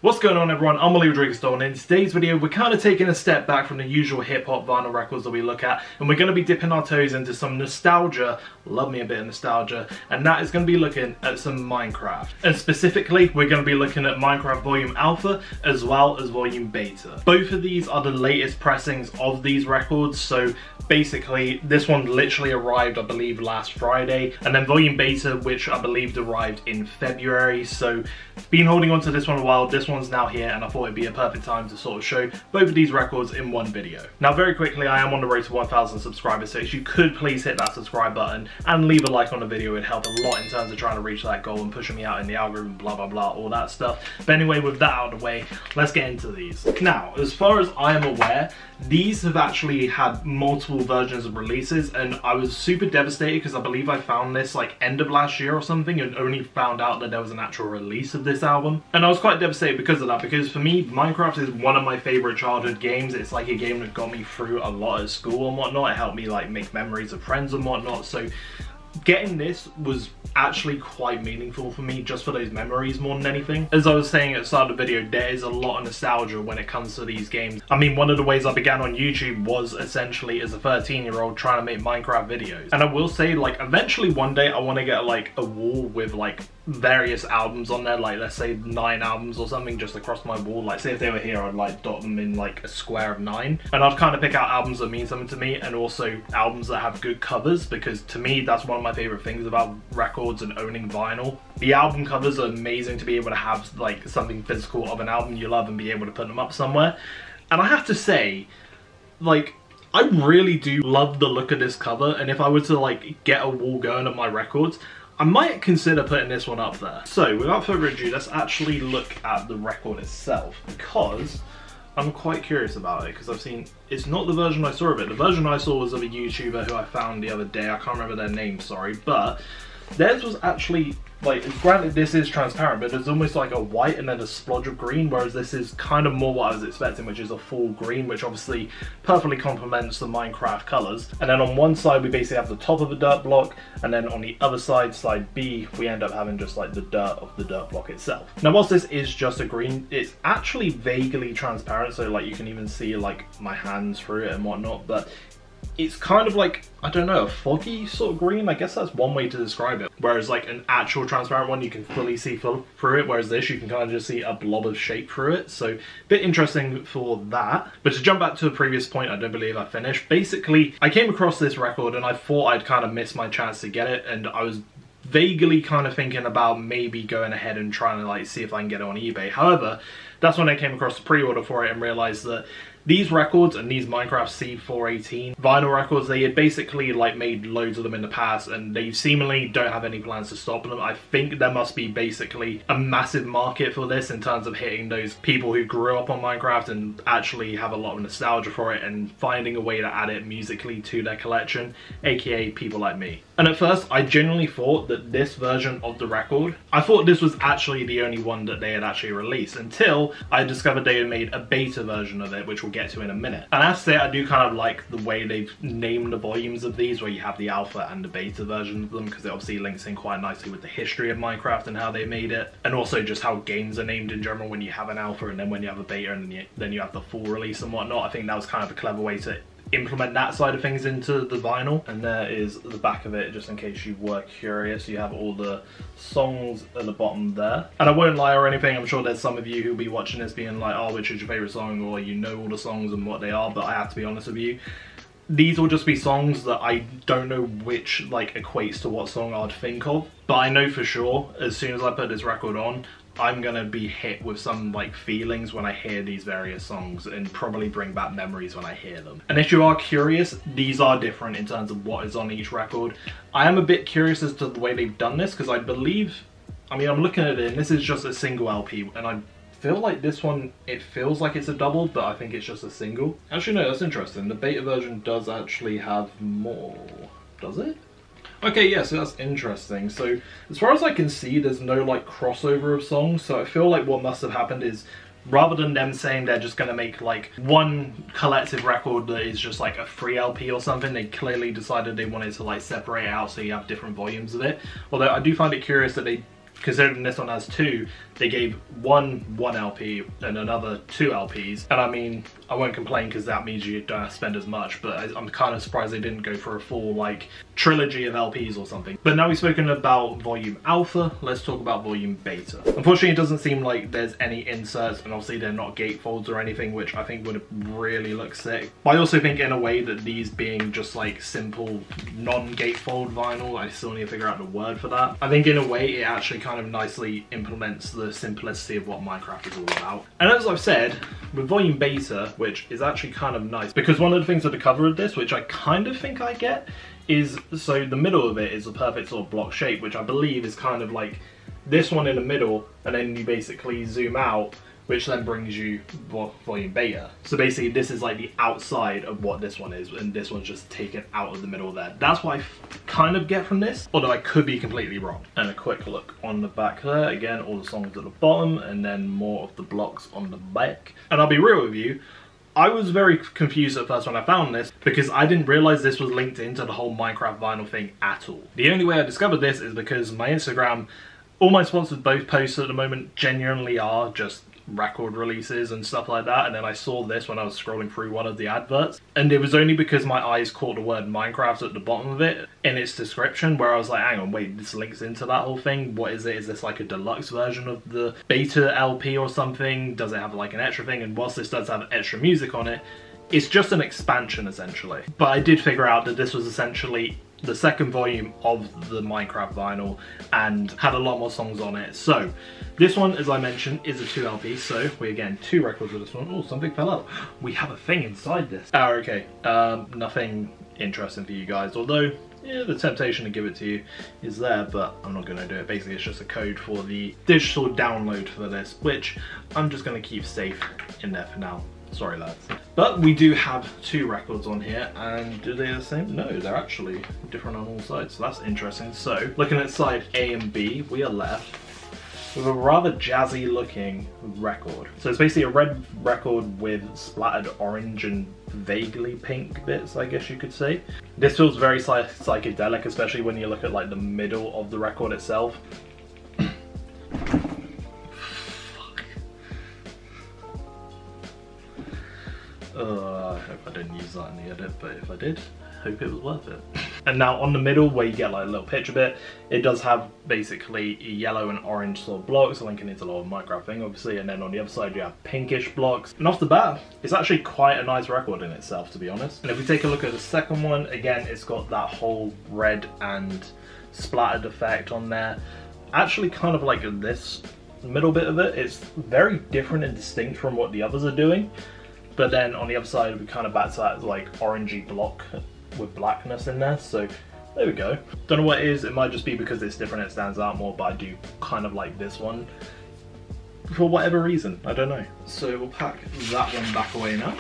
What's going on, everyone? I'm Rodriguez-Dolman. In today's video, we're kind of taking a step back from the usual hip-hop vinyl records that we look at, and we're going to be dipping our toes into some nostalgia. Love me a bit of nostalgia, and that is going to be looking at some Minecraft. And specifically, we're going to be looking at Minecraft Volume Alpha as well as Volume Beta. Both of these are the latest pressings of these records, so basically this one literally arrived, I believe, last Friday, and then Volume Beta, which I believe arrived in February. So been holding on to this one a while. This one's now here, and I thought it'd be a perfect time to sort of show both of these records in one video. Now, very quickly, I am on the road to 1,000 subscribers, so if you could please hit that subscribe button and leave a like on the video, it'd help a lot in terms of trying to reach that goal and pushing me out in the algorithm, blah blah blah, all that stuff. But anyway, with that out of the way, let's get into these. Now, as far as I am aware, these have actually had multiple versions of releases, and I was super devastated because I believe I found this like end of last year or something and only found out that there was an actual release of this album. And I was quite devastated because of that, because for me, Minecraft is one of my favorite childhood games. It's like a game that got me through a lot at school and whatnot. It helped me like make memories of friends and whatnot. So getting this was actually quite meaningful for me, just for those memories more than anything. As I was saying at the start of the video, there is a lot of nostalgia when it comes to these games. I mean, one of the ways I began on YouTube was essentially as a 13-year-old trying to make Minecraft videos. And I will say, like, eventually one day I want to get like a wall with like various albums on there, like let's say 9 albums or something just across my wall. Like, say if they were here, I'd like dot them in like a square of 9, and I'd kind of pick out albums that mean something to me, and also albums that have good covers, because to me that's one of my favorite things about records and owning vinyl. The album covers are amazing, to be able to have like something physical of an album you love and be able to put them up somewhere. And I have to say, like, I really do love the look of this cover, and if I were to like get a wall going of my records, I might consider putting this one up there. So without further ado, let's actually look at the record itself, because I'm quite curious about it, because I've seen, it's not the version I saw of it. The version I saw was of a YouTuber who I found the other day. I can't remember their name, sorry, but theirs was actually, like, granted this is transparent, but there's almost like a white and then a splodge of green, whereas this is kind of more what I was expecting, which is a full green, which obviously perfectly complements the Minecraft colors. And then on one side we basically have the top of a dirt block, and then on the other side, side B, we end up having just like the dirt of the dirt block itself. Now, whilst this is just a green, it's actually vaguely transparent, so like you can even see like my hands through it and whatnot, but it's kind of like, I don't know, a foggy sort of green. I guess that's one way to describe it. Whereas like an actual transparent one, you can fully see through it, whereas this, you can kind of just see a blob of shape through it. So a bit interesting for that. But to jump back to the previous point, I don't believe I finished. Basically, I came across this record and I thought I'd kind of missed my chance to get it, and I was vaguely kind of thinking about maybe going ahead and trying to like see if I can get it on eBay. However, that's when I came across the pre-order for it and realized that these records and these Minecraft C418 vinyl records, they had basically like made loads of them in the past, and they seemingly don't have any plans to stop them. I think there must be basically a massive market for this in terms of hitting those people who grew up on Minecraft and actually have a lot of nostalgia for it and finding a way to add it musically to their collection, aka people like me. And at first, I genuinely thought that this version of the record, I thought this was actually the only one that they had actually released, until I discovered they had made a beta version of it, which we'll get to in a minute. And I have to say, I do kind of like the way they've named the volumes of these, where you have the alpha and the beta version of them, because it obviously links in quite nicely with the history of Minecraft and how they made it, and also just how games are named in general, when you have an alpha and then when you have a beta and then you have the full release and whatnot. I think that was kind of a clever way to implement that side of things into the vinyl. And there is the back of it, just in case you were curious. You have all the songs at the bottom there, and I won't lie or anything, I'm sure there's some of you who'll be watching this being like, oh, which is your favorite song, or you know all the songs and what they are. But I have to be honest with you, these will just be songs that I don't know which like equates to what song I'd think of, but I know for sure as soon as I put this record on, I'm gonna be hit with some like feelings when I hear these various songs, and probably bring back memories when I hear them. And if you are curious, these are different in terms of what is on each record. I am a bit curious as to the way they've done this, because I believe, I mean, I'm looking at it and this is just a single LP, and I feel like this one, it feels like it's a double, but I think it's just a single. Actually no, that's interesting. The beta version does actually have more, does it? Okay, yeah, so that's interesting. So as far as I can see, there's no like crossover of songs, so I feel like what must have happened is, rather than them saying they're just gonna make like one collective record that is just like a free LP or something, they clearly decided they wanted to like separate it out so you have different volumes of it. Although I do find it curious that they, considering this one has 2, they gave one LP and another 2 LPs. And I mean, I won't complain because that means you don't have to spend as much, but I'm kind of surprised they didn't go for a full like trilogy of LPs or something. But now we've spoken about volume alpha, let's talk about volume beta. Unfortunately, it doesn't seem like there's any inserts, and obviously they're not gatefolds or anything, which I think would really look sick. But I also think in a way that these being just like simple non-gatefold vinyl, I still need to figure out the word for that. I think in a way it actually kind of nicely implements the simplicity of what Minecraft is all about. And as I've said, with volume beta, which is actually kind of nice, because one of the things with the cover of this, which I kind of think I get, is so the middle of it is a perfect sort of block shape, which I believe is kind of like this one in the middle, and then you basically zoom out, which then brings you volume beta. So basically this is like the outside of what this one is, and this one's just taken out of the middle there. That's what I kind of get from this, although I could be completely wrong. And a quick look on the back there, again all the songs at the bottom and then more of the blocks on the back. And I'll be real with you, I was very confused at first when I found this, because I didn't realize this was linked into the whole Minecraft vinyl thing at all. The only way I discovered this is because my Instagram, all my sponsored both posts at the moment genuinely are just record releases and stuff like that, and then I saw this when I was scrolling through one of the adverts, and it was only because my eyes caught the word Minecraft at the bottom of it in its description, where I was like, hang on, wait, this links into that whole thing. What is it? Is this like a deluxe version of the beta LP or something? Does it have like an extra thing? And whilst this does have extra music on it, it's just an expansion essentially. But I did figure out that this was essentially the second volume of the Minecraft vinyl and had a lot more songs on it. So this one, as I mentioned, is a 2 LP, so we again 2 records with this one. Oh, something fell out. We have a thing inside this. Oh, okay. Nothing interesting for you guys, although yeah, the temptation to give it to you is there, but I'm not going to do it. Basically, it's just a code for the digital download for this, which I'm just going to keep safe in there for now. Sorry lads. But we do have 2 records on here, and do they the same? No, they're actually different on all sides, so that's interesting. So looking at side A and B, we are left with a rather jazzy looking record. So it's basically a red record with splattered orange and vaguely pink bits, I guess you could say. This feels very psychedelic, especially when you look at like the middle of the record itself. I hope I didn't use that in the edit, but if I did, hope it was worth it. And now on the middle, where you get like a little picture bit, it does have basically yellow and orange sort of blocks, linking into a lot of Minecraft thing obviously, and then on the other side you have pinkish blocks. And off the bat, it's actually quite a nice record in itself, to be honest. And if we take a look at the second one, again, it's got that whole red and splattered effect on there. Actually kind of like this middle bit of it, it's very different and distinct from what the others are doing. But then on the other side, we kind of back to that like orangey block with blackness in there. So there we go. Don't know what it is. It might just be because it's different, it stands out more, but I do kind of like this one for whatever reason. I don't know. So we'll pack that one back away now.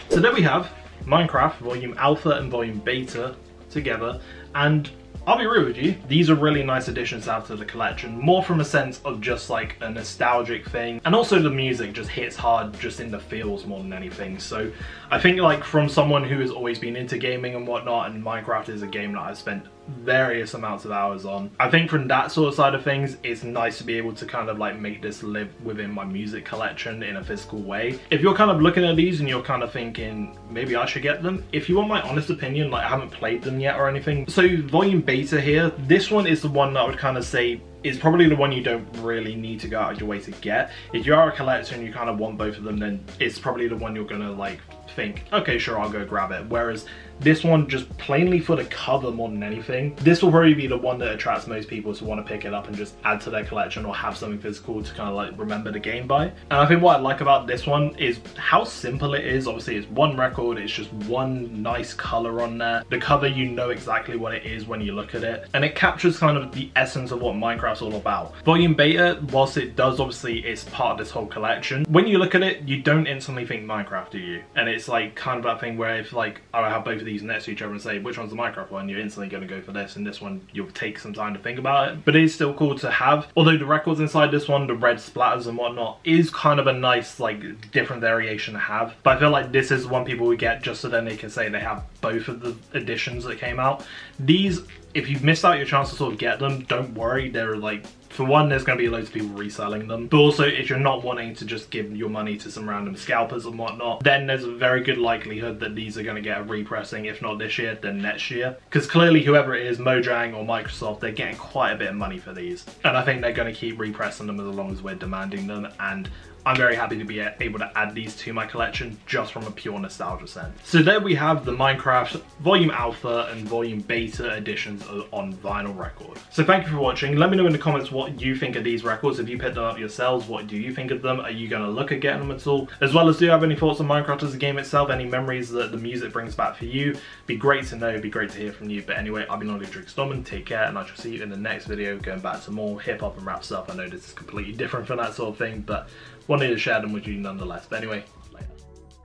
So there we have Minecraft Volume Alpha and Volume Beta together. And I'll be real with you, these are really nice additions to have to the collection, more from a sense of just like a nostalgic thing, and also the music just hits hard just in the feels more than anything. So I think like from someone who has always been into gaming and whatnot, and Minecraft is a game that I've spent various amounts of hours on, I think from that sort of side of things, it's nice to be able to kind of like make this live within my music collection in a physical way. If you're kind of looking at these and you're kind of thinking maybe I should get them, if you want my honest opinion, like I haven't played them yet or anything. So Volume Beta here, this one is the one that I would kind of say is probably the one you don't really need to go out of your way to get. If you are a collector and you kind of want both of them, then it's probably the one you're gonna like think, okay, sure, I'll go grab it. Whereas this one, just plainly for the cover more than anything, this will probably be the one that attracts most people to want to pick it up and just add to their collection or have something physical to kind of like remember the game by. And I think what I like about this one is how simple it is. Obviously it's one record, it's just one nice color on there. The cover, you know exactly what it is when you look at it, and it captures kind of the essence of what Minecraft's all about. Volume Beta, whilst it does obviously, it's part of this whole collection, when you look at it, you don't instantly think Minecraft, do you? And it's like kind of that thing where if like I have both of these next to each other and say which one's the Minecraft one, you're instantly going to go for this, and this one you'll take some time to think about it. But it is still cool to have, although the records inside this one, the red splatters and whatnot, is kind of a nice like different variation to have. But I feel like this is one people would get just so then they can say they have both of the editions that came out. These, if you've missed out your chance to sort of get them, don't worry, they're like For one, there's going to be loads of people reselling them, but also if you're not wanting to just give your money to some random scalpers and whatnot, then there's a very good likelihood that these are going to get a repressing, if not this year, then next year. Because clearly whoever it is, Mojang or Microsoft, they're getting quite a bit of money for these. And I think they're going to keep repressing them as long as we're demanding them, and I'm very happy to be able to add these to my collection just from a pure nostalgia sense. So there we have the Minecraft Volume Alpha and Volume Beta editions on vinyl record. So thank you for watching. Let me know in the comments what you think of these records. If you picked them up yourselves, what do you think of them? Are you going to look at getting them at all? As well as, do you have any thoughts on Minecraft as a game itself? Any memories that the music brings back for you? Be great to know, be great to hear from you. But anyway, I've been Rodriguez-Dolman. Take care, and I shall see you in the next video, going back to more hip hop and rap stuff. I know this is completely different from that sort of thing, but wanted to share them with you nonetheless. But anyway, later.